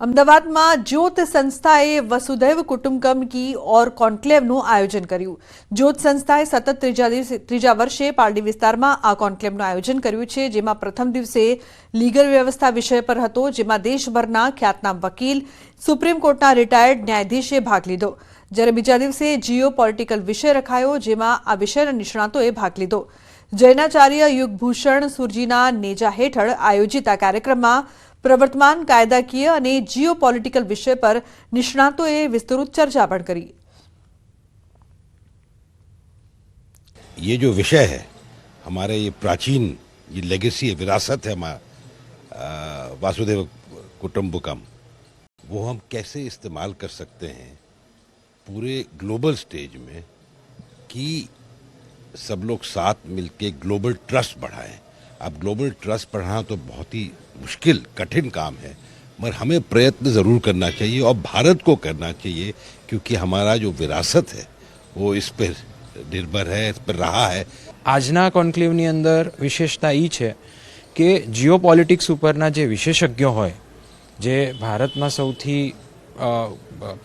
અમદાવાદમાં જ્યોત સંસ્થાએ વસુધૈવ કુટુંબકમ કી ઓર કોન્ક્લેવનું આયોજન કર્યું। જ્યોત સંસ્થાએ સતત ત્રીજા વર્ષે પાલડી વિસ્તારમાં આ કોન્ક્લેવનું આયોજન કર્યું છે, જેમાં પ્રથમ દિવસે લીગલ વ્યવસ્થા વિષય પર હતો, જેમાં દેશભરના ખ્યાતનામ વકીલ, સુપ્રીમ કોર્ટના રિટાયર્ડ ન્યાયાધીશે ભાગ લીધો। જ્યારે બીજા દિવસે જીઓ પોલિટિકલ વિષય રખાયો, જેમાં આ વિષયના નિષ્ણાતોએ ભાગ લીધો। જૈનાચાર્ય યુગભૂષણ સુરજીના નેજા હેઠળ આયોજિત આ કાર્યક્રમમાં प्रवर्तमान कायदाकीय और जियो पॉलिटिकल विषय पर निष्णातों विस्तृत चर्चा पण करी। ये जो विषय है हमारे ये प्राचीन ये लेगेसी है, विरासत है हमारा वासुदेव कुटुंबकम, वो हम कैसे इस्तेमाल कर सकते हैं पूरे ग्लोबल स्टेज में कि सब लोग साथ मिलके ग्लोबल ट्रस्ट बढ़ाएं। अब ग्लोबल ट्रस्ट बढ़ाना तो बहुत ही मुश्किल कठिन काम है, मगर हमें प्रयत्न ज़रूर करना चाहिए और भारत को करना चाहिए, क्योंकि हमारा जो विरासत है वो इस पर निर्भर है, इस पर रहा है। આજના કોન્ક્લેવની અંદર વિશેષતા એ છે કે જીઓ પોલિટિક્સ ઉપરના જે વિશેષજ્ઞો હોય, જે ભારતમાં સૌથી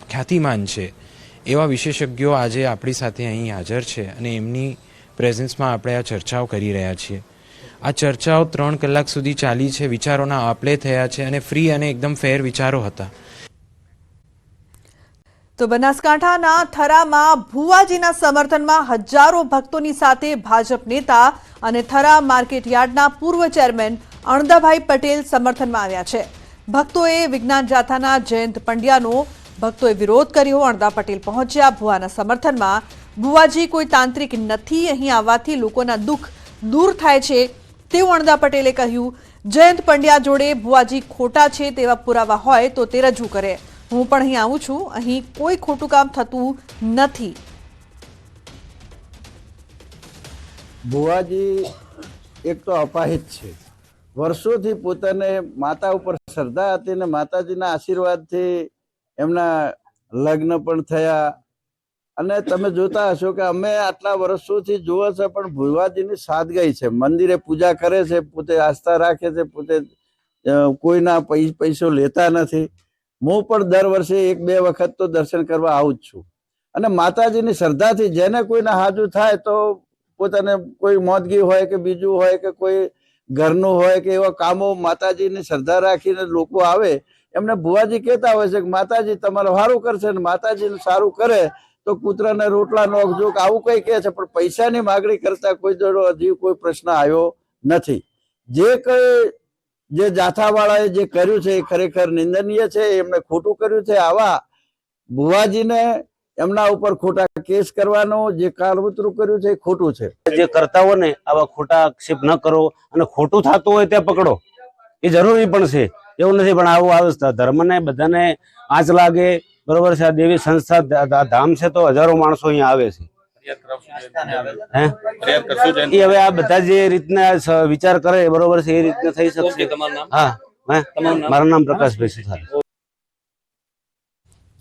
ખ્યાતિમાન છે એવા વિશેષજ્ઞો આજે આપણી સાથે અહીં હાજર છે અને એમની પ્રેઝન્સમાં આપણે આ ચર્ચાઓ કરી રહ્યા છીએ। આ ચર્ચાઓ 3 કલાક સુધી ચાલી છે, વિચારોના આપલે થયા છે અને ફ્રી અને એકદમ ફેર વિચારો હતા। તો બનાસકાંઠાના થરામાં ભુવાજીના સમર્થનમાં હજારો ભક્તોની સાથે ભાજપ નેતા અને થરા માર્કેટ યાર્ડના પૂર્વ ચેરમેન અણદાભાઈ પટેલ સમર્થનમાં આવ્યા છે। ભક્તોએ વિજ્ઞાન જાથાના જયંત પંડ્યાનો ભક્તોએ વિરોધ કર્યો। અણદા પટેલ પહોંચ્યા ભુવાના સમર્થનમાં। ભુવાજી કોઈ તાંત્રિક નથી, અહીં આવવાથી લોકોના દુઃખ દૂર થાય છે તેવું અણદા પટેલે કહ્યું। જયંત પંડ્યા જોડે ભુવાજી ખોટા છે તેવા પુરાવા હોય તો તે રજૂ કરે। હું પણ અહીં આવું છું, અહીં કોઈ ખોટું કામ થતું નથી। ભુવાજી એક તો અપાહિત છે, વર્ષોથી પોતાને માતા ઉપર શ્રદ્ધા હતી ને માતાજીના આશીર્વાદથી એમના લગ્ન પણ થયા। અને તમે જોતા હશો કે અમે આટલા વર્ષોથી જોવે છે પણ ભુવાજીની સાદગાઈ છે, મંદિરે પૂજા કરે છે, પોતે આસ્થા રાખે છે, પોતે કોઈના પૈસો લેતા નથી। હું પણ દર વર્ષે 1-2 વખત તો દર્શન કરવા આવું જ છું અને માતાજીની શ્રદ્ધાથી જેને કોઈને હાજુ થાય તો પોતાને કોઈ મોદગી હોય કે બીજું હોય કે કોઈ ઘરનું હોય કે એવા કામો માતાજીની શ્રદ્ધા રાખીને લોકો આવે, એમને ભુવાજી કહેતા હોય છે કે માતાજી તમારું સારું કરશે ને માતાજીનું સારું કરે તો કૂતરાને રોટલા નોખજો કે આવું કઈ કહે છે, પણ પૈસાની માગણી કરતા કોઈ જોડો હજી કોઈ પ્રશ્ન આવ્યો નથી। જે જાથાવાળાએ જે કર્યું છે એ ખરેખર નિંદનીય છે, એમણે ખોટું કર્યું છે। આવા ભુવાજીને એમના ઉપર ખોટા કેસ કરવાનો જે કાળવતરું કર્યું છે એ ખોટું છે। જે કરતા હોય ને આવા ખોટા આક્ષેપ ન કરો અને ખોટું થતું હોય તે પકડો, એ જરૂરી પણ છે, એવું નથી। પણ આવું ધર્મને બધાને આંચ લાગે, બરોબર છે। આ દેવી સંસ્થા ધામ છે તો હજારો માણસો અહીંયા આવે છે। એ હવે આ બધા જે રીતના વિચાર કરે બરોબર છે એ રીતના થઈ શકશે। હા, મારું નામ પ્રકાશભાઈ સુથાર।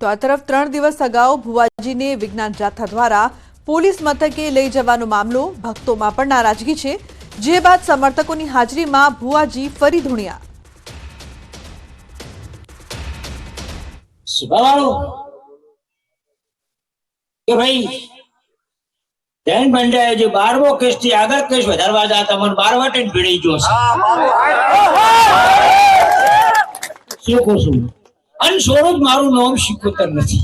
તો આ તરફ 3 દિવસ અગાઉ ભુવાજીને વિજ્ઞાન જાથા દ્વારા પોલીસ મથકે લઈ જવાનો મામલો, ભક્તોમાં પણ નારાજગી છે, જે બાદ સમર્થકોની હાજરીમાં ભુવાજી ફરી ધૂણ્યા। કે ભાઈ જૈન પંડ્યાએ જે 12મો કેસ થી આગળ કેસ વધારવા જતા મને 12 વાટે ભીડી ગયો છે। શું કહું છું, અનસ્વરૂપ મારું નામ શીખોતર નથી,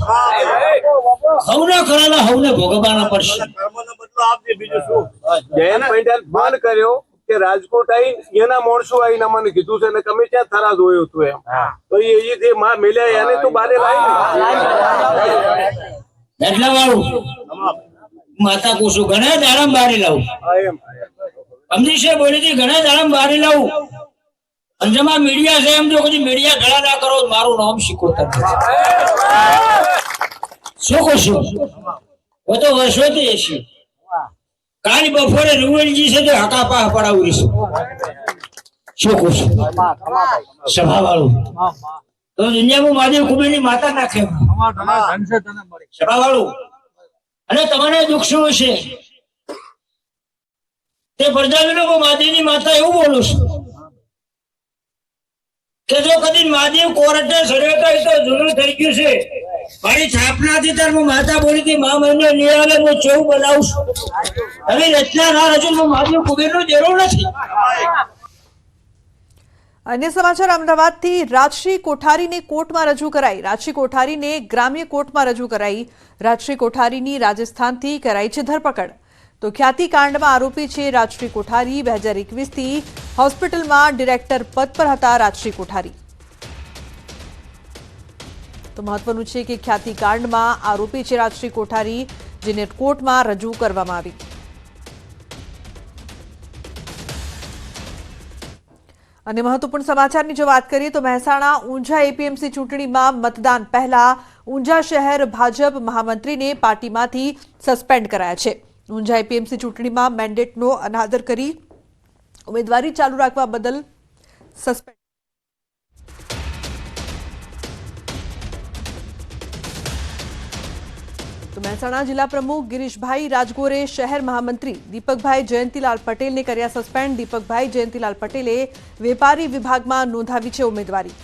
હવને કરેલા હવને ભોગવવાના પડશે। જૈન પંડ્યાએ ફોન કર્યો કે રાજકોટ આવી એના માણસો આવીને મને કીધું છે ને તમે ક્યાં થરા જોયું હતું એમ, તો એ જે માં મેલ્યા એને તો બારે લાવી એટલા વાળું માતા કુસુ ઘણા દાડમ બારી લાવું સમજી છે બોલી હતી, ઘણા દાડમ બારી લાવું અંજમાં મીડિયા છે એમ જો કદી મીડિયા ઘણા ના કરો મારું નામ શીખોતર શું કહું છું, હું તો વર્ષોથી છીએ। કાલ બપોરે રૂવલજી છે તો હકાપા પડાવીશું। શું કહું છું, સભા વાળું તો દુનિયામાં મહાદેવ કુબેરની માતા નાખે સભા વાળું। અને તમને દુઃખ શું છે તે પ્રજાવી લોકો મહાદેવની માતા એવું બોલું છું કે જો કદી મહાદેવ કોર્ટે સર્વે જૂનું થઈ ગયું છે. મારી સ્થાપનાથી તાર હું માતા બોલી હતી મા મને લઈ આવે હું ચેવું બનાવું છું. હવે રચના ના રચું હું મારું કુબેરનો દેરો નથી. અન્ય સમાચાર અમદાવાદથી રાજશ્રી કોઠારીને કોર્ટમાં રજૂ કરાઈ. રાજશ્રી કોઠારીને ગ્રામ્ય કોર્ટમાં રજૂ કરાઈ. રાજશ્રી કોઠારીની રાજસ્થાનથી કરાઈ છે ધરપકડ. તો ખ્યાતિકાંડમાં આરોપી છે રાજશ્રી કોઠારી. 2021થી હોસ્પિટલમાં ડિરેક્ટર પદ પર હતા રાજશ્રી કોઠારી. તો મહત્વનું છે કે ખ્યાતિકાંડમાં આરોપી છે રાજશ્રી કોઠારી, જેને કોર્ટમાં રજૂ કરવામાં આવી. અને મહત્વપૂર્ણ સમાચારની જો વાત કરીએ તો મહેસાણા ઊંઝા એપીએમસી ચૂંટણીમાં મતદાન પહેલા ઊંઝા શહેર ભાજપ મહામંત્રીને પાર્ટીમાંથી સસ્પેન્ડ કરાયા છે. ઊંઝા એપીએમસી ચૂંટણીમાં મેન્ડેટનો અનાદર કરી ઉમેદવારી ચાલુ રાખવા બદલ સસ્પેન્ડ. તો મહેસાણા જિલ્લા પ્રમુખ ગિરીશભાઈ રાજગોરે શહેર મહામંત્રી દીપકભાઈ જયંતિલાલ પટેલને કર્યા સસ્પેન્ડ. દીપકભાઈ જયંતિલાલ પટેલે વેપારી વિભાગમાં નોંધાવી છે ઉમેદવારી.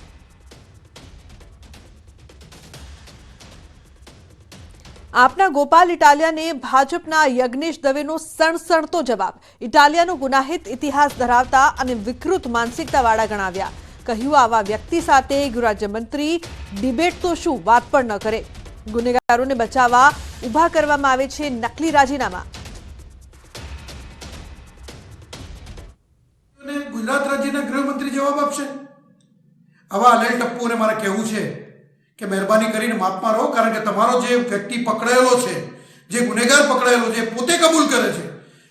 આપના ગોપાલ ઇટાલિયાને ભાજપના યજ્ઞેશ દવેનો સણસણતો જવાબ. ઇટાલિયાનો ગુનાહિત ઇતિહાસ ધરાવતા અને વિકૃત માનસિકતાવાળા ગણાવ્યા. કહ્યું આવા વ્યક્તિ સાથે ગૃહરાજ્યમંત્રી ડિબેટ તો શું વાત પણ ન કરે. ગુનેગારોને બચાવવા ઉભા કરવામાં આવે છે નકલી રાજીનામા. ગુજરાત રાજ્યના ગૃહમંત્રી જવાબ આપશે. આવા અલેલ ટપ્પુઓને મારે કહેવું છે કે મહેરબાની કરીને માફમાં રહો, કારણ કે તમારો જે વ્યક્તિ પકડાયેલો છે, જે ગુનેગાર પકડાયેલો છે, પોતે કબૂલ કરે છે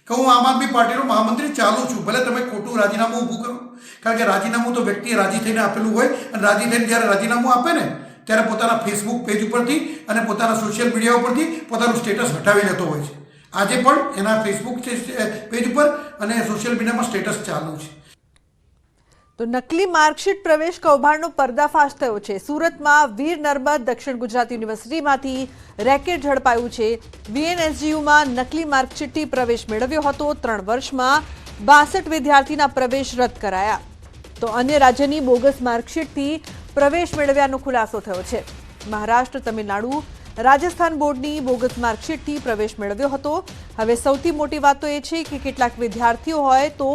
કે હું આમ આદમી પાર્ટીનો મહામંત્રી ચાલુ છું. ભલે તમે ખોટું રાજીનામું ઊભું કરો, કારણ કે રાજીનામું તો વ્યક્તિએ રાજી થઈને આપેલું હોય, અને રાજી થઈને જ્યારે રાજીનામું આપે ને ત્યારે પોતાના ફેસબુક પેજ ઉપરથી અને પોતાના સોશિયલ મીડિયા ઉપરથી પોતાનું સ્ટેટસ હટાવી લેતો હોય છે. આજે પણ એના ફેસબુક પેજ ઉપર અને સોશિયલ મીડિયામાં સ્ટેટસ ચાલુ છે. તો નકલી માર્કશીટ પ્રવેશ કૌભાંડનો પર્દાફાશ થયો છે. સુરતમાં વીર નર્મદ દક્ષિણ ગુજરાત યુનિવર્સિટીમાંથી રેકેટ ઝડપાયું છે. VNSGUમાં નકલી માર્કશીટથી પ્રવેશ મેળવ્યો હતો. 3 વર્ષમાં 62 વિદ્યાર્થીના પ્રવેશ રદ કરાયા. તો અન્ય રાજ્યની બોગસ માર્કશીટથી પ્રવેશ મેળવ્યાનો ખુલાસો થયો છે. મહારાષ્ટ્ર, તમિલનાડુ, રાજસ્થાન બોર્ડની બોગસ માર્કશીટથી પ્રવેશ મેળવ્યો હતો. હવે સૌથી મોટી વાત તો એ છે કે કેટલાક વિદ્યાર્થીઓ હોય તો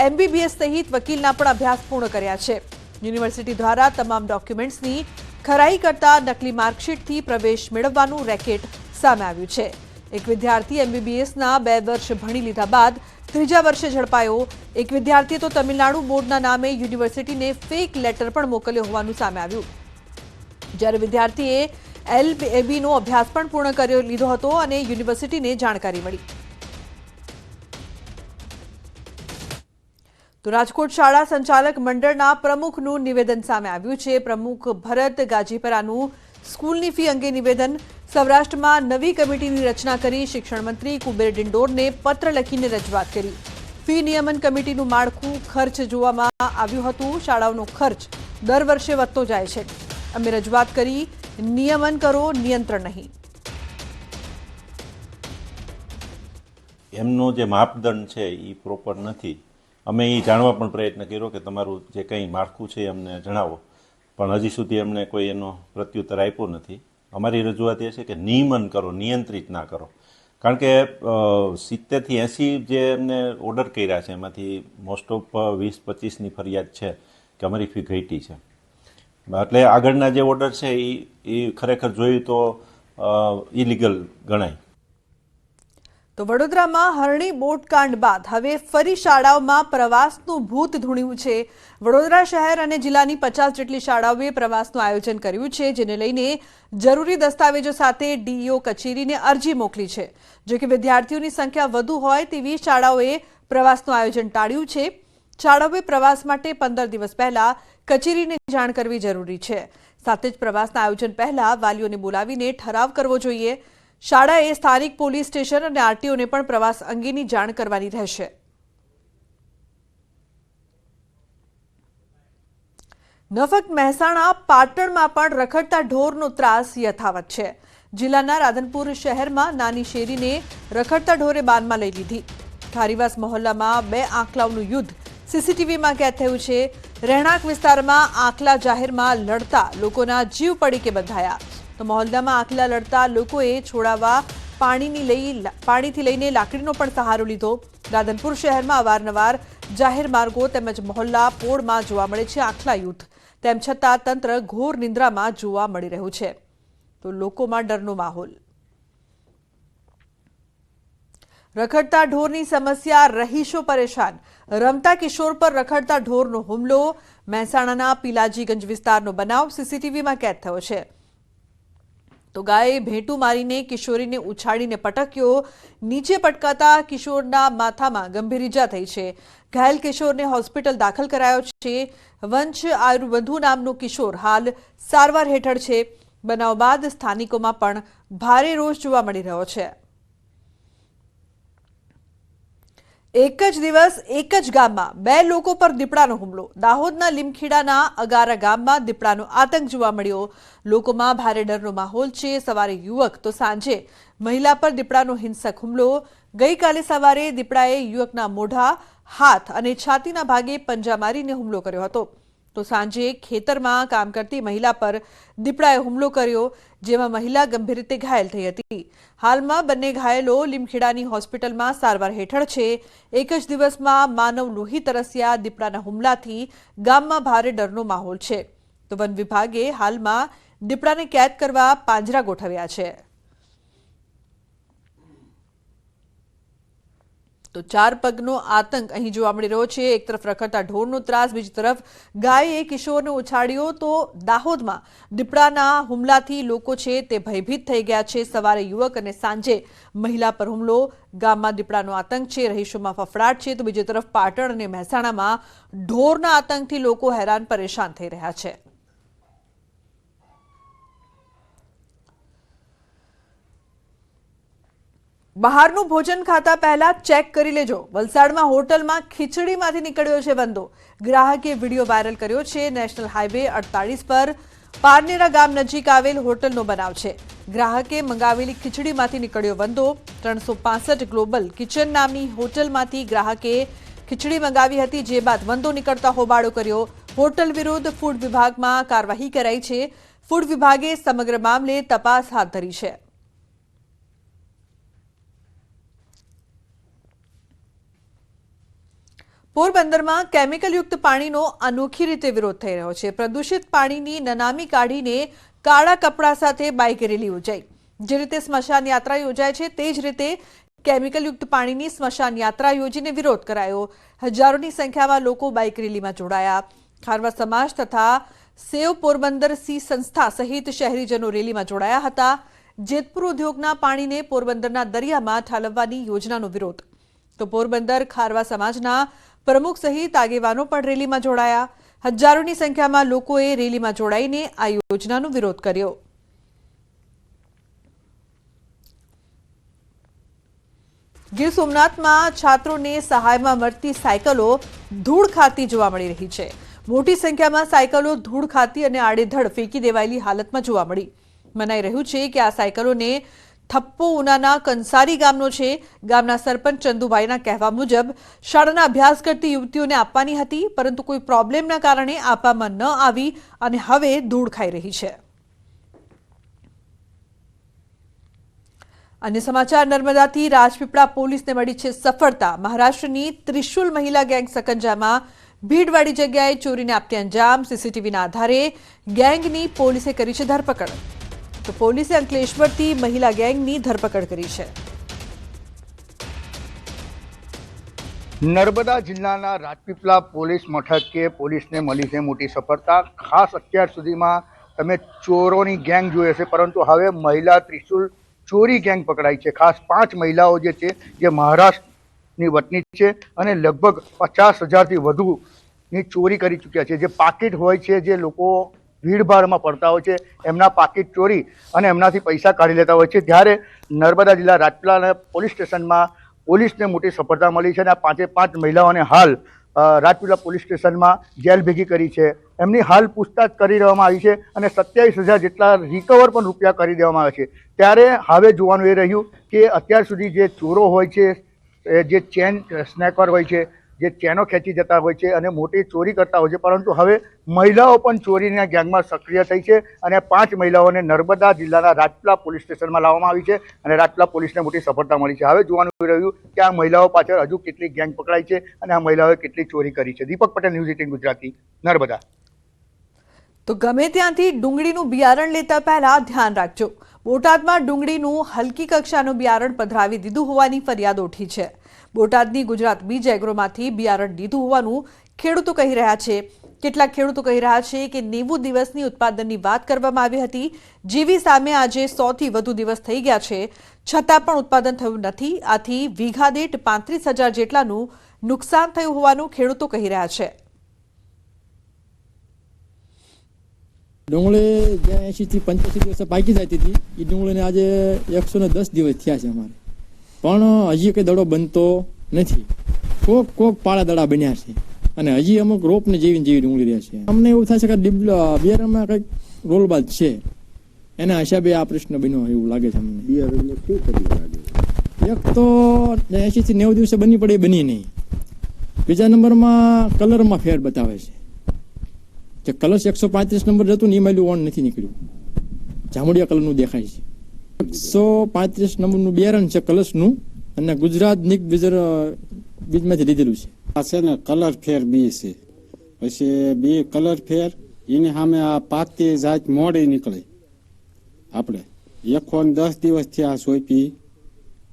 MBBS સહિત વકીલના પણ અભ્યાસ પૂર્ણ કર્યા છે. યુનિવર્સિટી દ્વારા તમામ ડોક્યુમેન્ટ્સની ખરાઈ કરતા નકલી માર્કશીટથી પ્રવેશ મેળવવાનું રેકેટ સામે આવ્યું છે. એક વિદ્યાર્થી MBBSના 2 વર્ષ ભણી લીધા બાદ 3જા વર્ષે ઝડપાયો. એક વિદ્યાર્થીએ તો તમિલનાડુ બોર્ડના નામે યુનિવર્સિટીને ફેક લેટર પણ મોકલ્યો હોવાનું સામે આવ્યું. જ્યારે વિદ્યાર્થીએ LLBનો અભ્યાસ પણ પૂર્ણ કરી લીધો હતો અને યુનિવર્સિટીને જાણકારી મળી. તો રાજકોટ શાળા સંચાલક મંડળના પ્રમુખનું નિવેદન સામે આવ્યું છે. પ્રમુખ ભરત ગાજીપરાનું સ્કૂલની ફી અંગે નિવેદન. સૌરાષ્ટ્રમાં નવી કમિટીની રચના કરી શિક્ષણ મંત્રી કુબેર ડિંડોરને પત્ર લખીને રજૂઆત કરી. ફી નિયમન કમિટીનું માળખું, ખર્ચ જોવામાં આવ્યું હતું. શાળાઓનો ખર્ચ દર વર્ષે વધતો જાય છે. અમે રજૂઆત કરી, નિયમન કરો, નિયંત્રણ નહીં. એમનો જે માપદંડ છે એ પ્રોપર નથી. અમે એ જાણવા પણ પ્રયત્ન કર્યો કે તમારું જે કંઈ માળખું છે અમને જણાવો, પણ હજી સુધી અમને કોઈ એનો પ્રત્યુત્તર આપ્યો નથી. અમારી રજૂઆત એ છે કે નિયમન કરો, નિયંત્રિત ના કરો. કારણ કે 70 થી 80 જે એમને ઓર્ડર કર્યા છે એમાંથી મોસ્ટ ઓફ 20-25ની ફરિયાદ છે કે અમારી ફી ઘટી છે. એટલે આગળના જે ઓર્ડર છે એ ખરેખર જોઈએ તો ઇલીગલ ગણાય. તો વડોદરામાં હરણી બોટકાંડ બાદ હવે ફરી શાળાઓમાં પ્રવાસનું ભૂત ધૂણ્યું છે. વડોદરા શહેર અને જિલ્લાની 50 જેટલી શાળાઓએ પ્રવાસનું આયોજન કર્યું છે, જેને લઈને જરૂરી દસ્તાવેજો સાથે DEO કચેરીને અરજી મોકલી છે. જો કે વિદ્યાર્થીઓની સંખ્યા વધુ હોય તેવી શાળાઓએ પ્રવાસનું આયોજન ટાળ્યું છે. શાળાઓએ પ્રવાસ માટે 15 દિવસ પહેલા કચેરીને જાણ કરવી જરૂરી છે. સાથે જ પ્રવાસના આયોજન પહેલા વાલીઓને બોલાવીને ઠરાવ કરવો જોઈએ. શાળાએ સ્થાનિક પોલીસ સ્ટેશન અને RTOને પણ પ્રવાસ અંગેની જાણ કરવાની રહેશે. ન ફક્ત મહેસાણા, પાટણમાં પણ રખડતા ઢોરનો ત્રાસ યથાવત છે. જિલ્લાના રાધનપુર શહેરમાં નાની શેરીને રખડતા ઢોરે બાનમાં લઈ લીધી. ખારીવાસ મહોલ્લામાં 2 આંકલાઓનું યુદ્ધ સીસીટીવીમાં કેદ થયું છે। રહેણાંક વિસ્તારમાં આખલા જાહેરમાં લડતા લોકોના જીવ પડીકે બંધાયા। તો મહોલ્લામાં આખલા લડતા લોકોએ છોડાવવા પાણીથી લઈને લાકડીનો પણ સહારો લીધો। રાધનપુર શહેરમાં અવારનવાર જાહેર માર્ગો તેમજ મહોલ્લા પોળમાં જોવા મળે છે આખલા યુદ્ધ। તેમ છતાં તંત્ર ઘોર નિંદ્રામાં જોવા મળી રહ્યું છે। તો લોકોમાં ડરનો માહોલ। રખડતા ઢોરની સમસ્યા, રહીશો પરેશાન। રમતા કિશોર પર રખડતા ઢોરનો હુમલો। મહેસાણાના પીલાજીગંજ વિસ્તારનો બનાવ સીસીટીવીમાં કેદ થયો છે। તો ગાયે ભેટું મારીને કિશોરીને ઉછાળીને પટક્યો। નીચે પટકાતા કિશોરના માથામાં ગંભીર ઈજા થઈ છે। ઘાયલ કિશોરને હોસ્પિટલ દાખલ કરાયો છે। વંશ આયુર્વંધુ નામનો કિશોર હાલ સારવાર હેઠળ છે। બનાવ બાદ સ્થાનિકોમાં પણ ભારે રોષ જોવા મળી રહ્યો છે। એક જ દિવસ એક જ ગામમાં બે લોકો પર દીપડાનો હુમલો। દાહોદના લીમખેડાના અગારા ગામમાં દીપડાનો આતંક જોવા મળ્યો। લોકોમાં ભારે ડરનો માહોલ છે। સવારે યુવક તો સાંજે મહિલા પર દીપડાનો હિંસક હુમલો। ગઈકાલે સવારે દીપડાએ યુવકના મોઢા, હાથ અને છાતીના ભાગે પંજા મારીને હુમલો કર્યો હતો। તો સાંજે ખેતરમાં કામ કરતી મહિલા પર દીપડાએ હુમલો કર્યો, જેમાં મહિલા ગંભીર રીતે ઘાયલ થઈ હતી। હાલમાં બંને ઘાયલો લીમખેડાની હોસ્પિટલમાં સારવાર હેઠળ છે। એક જ દિવસમાં માનવ લોહી તરસ્યા દીપડાના હુમલાથી ગામમાં ભારે ડરનો માહોલ છે। તો વન વિભાગે હાલમાં દીપડાને કેદ કરવા પાંજરા ગોઠવ્યા છે। તો ચાર પગનો આતંક અહીં જોવા મળી રહ્યો છે। એક તરફ રખડતા ઢોરનો ત્રાસ, બીજી તરફ ગાયે કિશોરને ઉછાળ્યો। તો દાહોદમાં દીપડાના હુમલાથી લોકો છે તે ભયભીત થઈ ગયા છે। સવારે યુવક અને સાંજે મહિલા પર હુમલો। ગામમાં દીપડાનો આતંક છે, રહીશોમાં ફફડાટ છે। તો બીજી તરફ પાટણ અને મહેસાણામાં ઢોરના આતંકથી લોકો હેરાન પરેશાન થઈ રહ્યા છે। બહારનું ભોજન ખાતા પહેલા ચેક કરી લેજો। વલસાડમાં હોટલમાં ખીચડીમાંથી નીકળ્યો છે વંદો। ગ્રાહકે વિડીયો વાયરલ કર્યો છે। નેશનલ હાઈવે 48 પર પારનેરા ગામ નજીક આવેલ હોટલનો બનાવ છે। ગ્રાહકે મંગાવેલી ખીચડીમાંથી નીકળ્યો વંદો। 365 ગ્લોબલ કિચન નામની હોટલમાંથી ગ્રાહકે ખીચડી મંગાવી હતી, જે બાદ વંદો નીકળતા હોબાળો કર્યો। હોટલ વિરુદ્ધ ફૂડ વિભાગમાં કાર્યવાહી કરાઈ છે। ફૂડ વિભાગે સમગ્ર મામલે તપાસ હાથ ધરી છે। પોરબંદરમાં કેમિકલયુક્ત પાણીનો અનોખી રીતે વિરોધ થઈ રહ્યો છે। પ્રદૂષિત પાણીની નનામી કાઢીને કાળા કપડા સાથે બાઇક રેલી યોજાઈ। જે રીતે સ્મશાન યાત્રા યોજાય છે તે જ રીતે કેમિકલયુક્ત પાણીની સ્મશાન યાત્રા યોજીને વિરોધ કરાયો। હજારોની સંખ્યામાં લોકો બાઇક રેલીમાં જોડાયા। ખારવા સમાજ તથા સેવ પોરબંદર સી સંસ્થા સહિત શહેરીજનો રેલીમાં જોડાયા હતા। જેતપુર ઉદ્યોગના પાણીને પોરબંદરના દરિયામાં ઠાલવવાની યોજનાનો વિરોધ। તો પોરબંદર ખારવા સમાજના પ્રમુખ સહિત આગેવાનો પણ રેલીમાં જોડાયા। હજારોની સંખ્યામાં લોકોએ રેલીમાં જોડાઈને આ યોજનાનો વિરોધ કર્યો। ગીર સોમનાથમાં છાત્રોને સહાયમાં મળતી સાયકલો ધૂળ ખાતી જોવા મળી રહી છે। મોટી સંખ્યામાં સાયકલો ધૂળ ખાતી અને આડેધડ ફેંકી દેવાયેલી હાલતમાં જોવા મળી। મનાઈ રહ્યું છે કે આ સાયકલોને થપ્પો ઉનાના કંસારી ગામનો છે। ગામના સરપંચ ચંદુભાઈના કહેવા મુજબ શાળાના અભ્યાસ કરતી યુવતીઓને આપવાની હતી, પરંતુ કોઈ પ્રોબ્લેમના કારણે આપવામાં ન આવી અને હવે ધૂળ ખાઈ રહી છે। अन्य समाचार नर्मदाथी राजपीपळा पोलीसने मળી છે સફળતા। મહારાષ્ટ્રની ત્રિશુલ મહિલા ગેંગ સકંજામાં ભીડવાળી જગ્યાએ ચોરીને આપતી અંજામ। સીસીટીવીના આધારે ગેંગની પોલીસે કરી છે ધરપકડ। તો પોલીસે અંકલેશ્વરથી મહિલા ગેંગની ધરપકડ કરી છે। નર્મદા જિલ્લાના રાજપીપળા પોલીસ મથકે પોલીસને મળી છે મોટી સફળતા। ખાસ અત્યાર સુધીમાં તમે ચોરોની ગેંગ જોઈ હશે, પરંતુ હવે મહિલા ત્રિશુલ ચોરી ગેંગ પકડાઈ છે। ખાસ 5 મહિલાઓ જે છે જે મહારાષ્ટ્રની વતની છે અને લગભગ 50,000થી વધુની ચોરી કરી ચૂક્યા છે। જે પાકીટ હોય છે, જે લોકો ભીડભાડમાં પડતા હોય છે, એમના પાકીટ ચોરી અને એમનાથી પૈસા કાઢી લેતા હોય છે। ત્યારે નર્મદા જિલ્લા રાજપીપળા પોલીસ સ્ટેશનમાં પોલીસને મોટી સફળતા મળી છે અને આ 5 મહિલાઓને હાલ રાજપીપળા પોલીસ સ્ટેશનમાં જેલ ભેગી કરી છે। એમની હાલ પૂછતાછ કરી દેવામાં આવી છે અને 27,000 જેટલા રિકવર પણ રૂપિયા કરી દેવામાં આવે છે। ત્યારે હવે જોવાનું એ રહ્યું કે અત્યાર સુધી જે ચોરો હોય છે, જે ચેન સ્નેકર હોય છે, જે ચેનો ખેંચી જતા હોય છે અને મોટી ચોરી કરતા હોય છે, પરંતુ હવે મહિલાઓ પણ ચોરીના ગેંગમાં સક્રિય થઈ છે અને 5 મહિલાઓને નર્મદા જિલ્લાના રાજપીપળા પોલીસ સ્ટેશનમાં લાવવામાં આવી છે અને રાજપીપળા પોલીસને મોટી સફળતા મળી છે. હવે જોવાનું રહ્યું કે આ મહિલાઓ પાછળ હજુ કેટલી ગેંગ પકડાઈ છે અને આ મહિલાઓએ કેટલી ચોરી કરી છે. દીપક પટેલ, ન્યૂઝ 18 ગુજરાતી, નર્મદા. તો ગમે ત્યાંથી ડુંગળીનું બિયારણ લેતા પહેલા ધ્યાન રાખજો. બોટાદમાં ડુંગળીનું હલકી કક્ષાનું બિયારણ પધરાવી દીધું હોવાની ફરિયાદ ઉઠી છે. બોટાદની ગુજરાત બીજ એગ્રોમાંથી બિયારણ લીધું હોવાનું ખેડૂતો કહી રહ્યા છે. કેટલાક ખેડૂતો કહી રહ્યા છે કે 90 દિવસની ઉત્પાદનની વાત કરવામાં આવી હતી, જેવી સામે આજે 100થી વધુ દિવસ થઈ ગયા છે, છતાં પણ ઉત્પાદન થયું નથી. આથી વીઘા દીઠ 35,000 જેટલાનું નુકસાન થયું હોવાનું ખેડૂતો કહી રહ્યા છે. ડુંગળી જે 80 થી 85 દિવસે પાકી જતી હતી એ ડુંગળીને આજે 110 દિવસ થયા છે અમારે, પણ હજી કંઈ દડો બનતો નથી. કોક પાળા દડા બન્યા છે અને હજી અમુક રોપને જેવી ડુંગળી રહે છે. અમને એવું થાય છે કે બિયારણમાં કંઈક રોલબાજ છે, એના હિસાબે આ પ્રશ્ન બન્યો એવું લાગે છે અમને. બિયારણમાં શું કરી લાગે? એક તો 80 થી 90 દિવસે બની પડે, બની નહીં. બીજા નંબરમાં કલરમાં ફેર બતાવે છે. જે કલર્સ 135 નંબર જતું ને એ માયલું ઓન નથી નીકળ્યું, જામુડિયા કલરનું દેખાય છે. 135 નંબરનું બિયારણ છે કલર્સનું અને ગુજરાત નિક બીજમાંથી લીધેલું છે. આ છે ને કલર ફેર બી છે, પછી બી કલર ફેર એની સામે આ પાકતી જાત મોડી નીકળે. આપણે 110 દિવસથી આ સોંપી,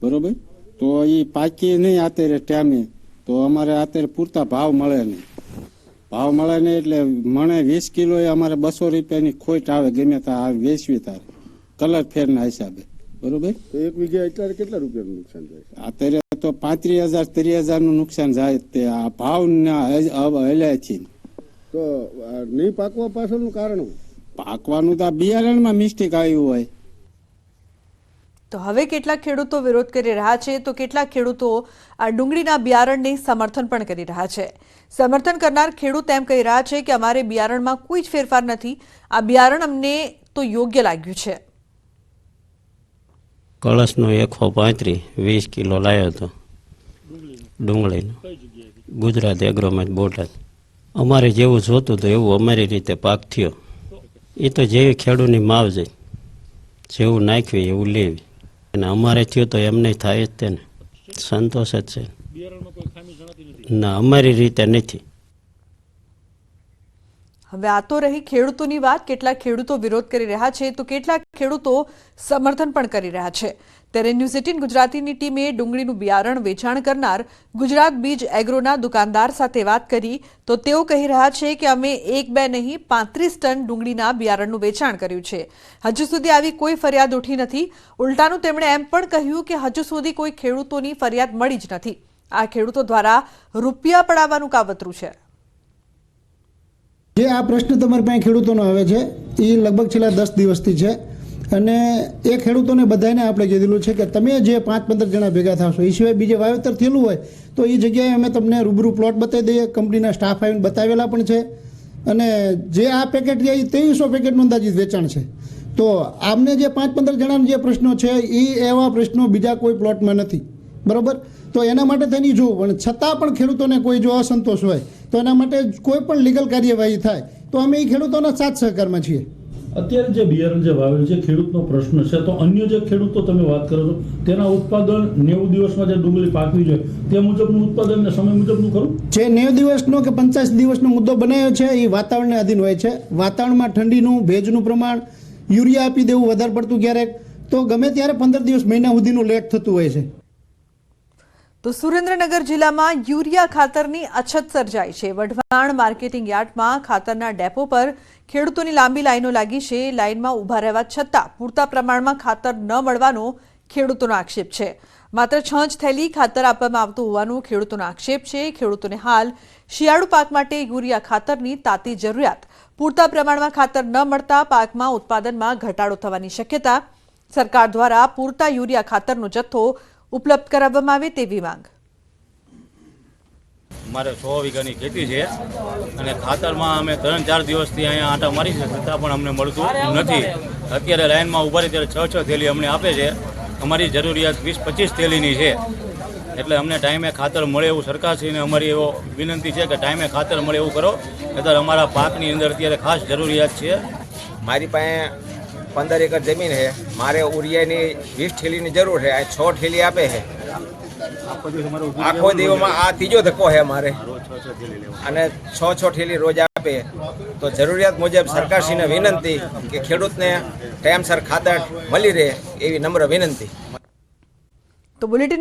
બરોબર, તો એ પાકી નહીં અત્યારે ટાઈમે, તો અમારે અત્યારે પૂરતા ભાવ મળે નહીં. ભાવ મળે નહીં એટલે મને 20 કિલો અમારે 200 રૂપિયાની ખોટ આવે, ગમે ત્યાં વેચવી તારે કલર ફેરના હિસાબે, બરોબર. તો એક વીઘે અત્યારે કેટલા રૂપિયાનું નુકસાન થાય? અત્યારે તો 35,000-30,000 નું નુકસાન જાય. તે આ ભાવ હલ્યા છે. તો નહીં પાકવા પાછળનું કારણ? પાકવાનું તો બિયારણમાં મિસ્ટેક આવ્યું હોય. તો હવે કેટલાક ખેડૂતો વિરોધ કરી રહ્યા છે, તો કેટલાક ખેડૂતો આ ડુંગળીના બિયારણને સમર્થન પણ કરી રહ્યા છે. સમર્થન કરનાર ખેડૂત એમ કહી રહ્યા છે કે અમારે બિયારણમાં કોઈ જ ફેરફાર નથી, આ બિયારણ અમને તો યોગ્ય લાગ્યું છે. કળશનો 135 20 કિલો લાવ્યો હતો ડુંગળીનો, ગુજરાત એગ્રોમાં બોટાદ. અમારે જેવું જોતું હતું એવું અમારી રીતે પાક થયો. એ તો જેવી ખેડૂતની માવજત, જેવું નાખ્યું એવું લેવી, અને અમારે થયું તો એમને થાય જ તેને સંતોષ જ છે. ના, અમારી રીતે નથી. હવે આ તો રહી ખેડૂતોની વાત. કેટલાક ખેડૂતો વિરોધ કરી રહ્યા છે, તો કેટલાક ખેડૂતો સમર્થન પણ કરી રહ્યા છે. ત્યારે ન્યૂઝ 18 ગુજરાતીની ટીમે ડુંગળીનું બિયારણ વેચાણ કરનાર ગુજરાત બીજ એગ્રોના દુકાનદાર સાથે વાત કરી, તો તેઓ કહી રહ્યા છે કે અમે 1-2 નહીં 35 ટન ડુંગળીના બિયારણનું વેચાણ કર્યું છે. હજુ સુધી આવી કોઈ ફરિયાદ ઉઠી નથી. ઉલટાનું તેમણે એમ પણ કહ્યું કે હજુ સુધી કોઈ ખેડૂતોની ફરિયાદ મળી જ નથી. આ ખેડૂતો દ્વારા રૂપિયા પડાવવાનું કાવતરું છે. જે આ પ્રશ્ન તમારી પાસે ખેડૂતોનો આવે છે એ લગભગ છેલ્લા 10 દિવસથી છે, અને એ ખેડૂતોને બધાને આપણે કીધેલું છે કે તમે જે 5-15 જણા ભેગા થશો, એ સિવાય બીજે વાવેતર થયેલું હોય તો એ જગ્યાએ અમે તમને રૂબરૂ પ્લોટ બતાવી દઈએ. કંપનીના સ્ટાફ આવીને બતાવેલા પણ છે, અને જે આ પેકેટ છે એ 2300 પેકેટનું અંદાજિત વેચાણ છે. તો આમને જે 5-15 જણાના જે પ્રશ્નો છે એ એવા પ્રશ્નો બીજા કોઈ પ્લોટમાં નથી, બરાબર. તો એના માટે થઈને જોવું, પણ છતાં પણ ખેડૂતોને કોઈ જો અસંતોષ હોય તો એના માટે કોઈ પણ લીગલ કાર્યવાહી થાય તો અમે એ ખેડૂતોના સાથ સહકારમાં છીએ. અત્યારે જે બિયારણ જે વાવેલું છે ખેડૂતનો પ્રશ્ન છે, તો અન્ય જે ખેડૂતો તમે વાત કરો છો તેના ઉત્પાદન 90 દિવસમાં જે ડુંગળી પાકવી જોઈએ તે મુજબનું ઉત્પાદન ને સમય મુજબનું ખરું? જે 90 દિવસનો કે 85 દિવસનો મુદ્દો બનાવ્યો છે એ વાતાવરણને આધીન હોય છે. વાતાવરણમાં ઠંડીનું, ભેજનું પ્રમાણ, યુરિયા આપી દેવું વધારે પડતું ક્યારેક, તો ગમે ત્યારે 15 દિવસ મહિના સુધીનું લેટ થતું હોય છે. તો સુરેન્દ્રનગર જિલ્લામાં યુરિયા ખાતરની અછત સર્જાઈ છે. વઢવાણ માર્કેટિંગ યાર્ડમાં ખાતરના ડેપો પર ખેડૂતોની લાંબી લાઈનો લાગી છે. લાઈનમાં ઊભા રહેવા છતાં પૂરતા પ્રમાણમાં ખાતર ન મળવાનો ખેડૂતોનો આક્ષેપ છે. માત્ર 6 જ થેલી ખાતર આપવામાં આવતું હોવાનો ખેડૂતોનો આક્ષેપ છે. ખેડૂતોને હાલ શિયાળુ પાક માટે યુરિયા ખાતરની તાતી જરૂરિયાત. પૂરતા પ્રમાણમાં ખાતર ન મળતા પાકમાં ઉત્પાદનમાં ઘટાડો થવાની શક્યતા. સરકાર દ્વારા પૂરતા યુરિયા ખાતરનો જથ્થો ઉપલબ્ધ કરાવવામાં આવે તેવી માંગ. અમારે 100 વીઘાની ખેતી છે અને ખાતરમાં અમે 3-4 દિવસથી અહીંયા આંટા મારી છે, છતાં પણ અમને મળતું નથી. અત્યારે લાઈનમાં ઊભા રહી ત્યારે 6-6 થેલી અમને આપે છે. અમારી જરૂરિયાત 20-25 થેલીની છે. એટલે અમને ટાઈમે ખાતર મળે એવું સરકારશ્રીને અમારી એવો વિનંતી છે કે ટાઈમે ખાતર મળે એવું કરો. અત્યારે અમારા પાકની અંદર અત્યારે ખાસ જરૂરિયાત છે. મારી પાસે 15 એકર જમીન છે. મારે ઉરિયાની 20 થેલીની જરૂર છે. આ 6 થેલી આપે છે. આખો દિવસમાં આ ત્રીજો ધક્કો છે મારે, અને 6 થેલી રોજ આપે. તો જરૂરિયાત મુજબ સરકારશ્રીને વિનંતી કે ખેડૂતને ટાઈમસર ખાતર મળી રહે એવી નમ્ર વિનંતી. તો બુલેટિનમાં